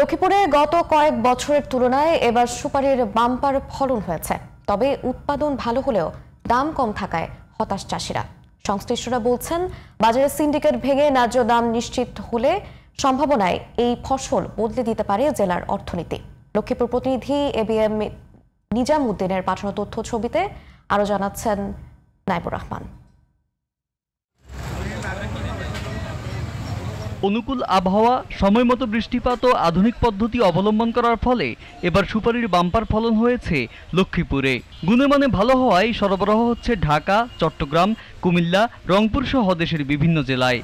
লক্ষ্মীপুরে গত কয়েক বছরের তুলনায় এবার সুপারির বাম্পার ফলন হয়েছে। তবে উৎপাদন ভালো হলেও দাম কম থাকায় হতাশ চাষিরা। সংশ্লিষ্টরা বলছেন, বাজারে সিন্ডিকেট ভেঙে ন্যায্য দাম নিশ্চিত হলে সম্ভাবনায় এই ফসল বদলে দিতে পারে জেলার অর্থনীতি। লক্ষ্মীপুর প্রতিনিধি এবিএম নিজাম উদ্দিনের পাঠানো তথ্য ছবিতে আরো জানাচ্ছেন নাইবুর রহমান। অনুকূল আবহাওয়া, সময়মতো বৃষ্টিপাত ও আধুনিক পদ্ধতি অবলম্বন করার ফলে এবার সুপারির বাম্পার ফলন হয়েছে লক্ষ্মীপুরে। গুণমানে ভালো হওয়ায় সরবরাহ হচ্ছে ঢাকা, চট্টগ্রাম, কুমিল্লা, রংপুর সহ দেশের বিভিন্ন জেলায়।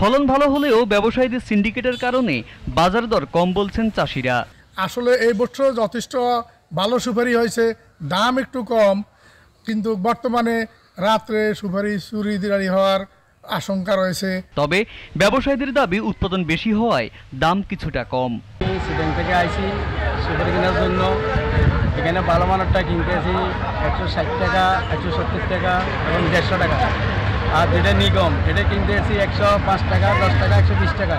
ফলন ভালো হলেও ব্যবসায়ীদের সিন্ডিকেটের কারণে বাজার দর কম বলছেন চাষিরা। আসলে এই বছর যথেষ্ট ভালো সুপারি হয়েছে, দাম একটু কম, কিন্তু বর্তমানে রাত্রে সুপারি চুরি দিরারি হওয়ার আশঙ্কা রয়েছে। তবে ব্যবসায়ীদের দাবি উৎপাদন বেশি হওয়ায় দাম কিছুটা কম। সিডেন থেকে আইছি সুপারি কেনার জন্য। এখানে ভালো মানেরটা কিনতেছি 160 টাকা, 170 টাকা এবং 150 টাকা। আর যেটা নিগম এটা কিনতেছি 105 টাকা, 10 টাকা, 120 টাকা।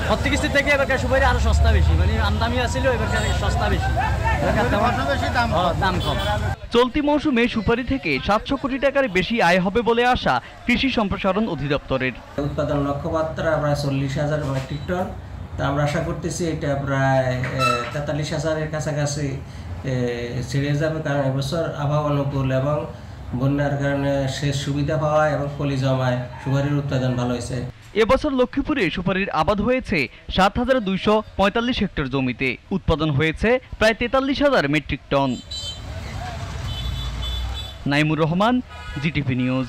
প্রত্যেক কিছু থেকে এবারকার সুপারি আরো সস্তা বেশি, মানে আমদামি আছিল, এবারকার সস্তা বেশি, দাম কম। চলতি মৌসুমে সুপারি থেকে 700 কোটি টাকার বেশি আয় হবে বলে আশা কৃষি সম্প্রসারণ অধিদপ্তরের। উৎপাদন লক্ষ্যমাত্রা প্রায় 40,000 মেট্রিক টন। তা আমরা আশা করতেছি এটা প্রায় 43,000-এর কাছাকাছি ছেড়ে যাবে, কারণ এবছর আবহাওয়া অনুকূল এবং বন্যার কারণে সেচ সুবিধা পাওয়া এবং পলি জমায় সুপারির উৎপাদন ভালো হয়েছে। এবছর লক্ষ্মীপুরে সুপারির আবাদ হয়েছে 7,245 হেক্টর জমিতে। উৎপাদন হয়েছে প্রায় 43,000 metric ton. Naimur Rahman, GTV news.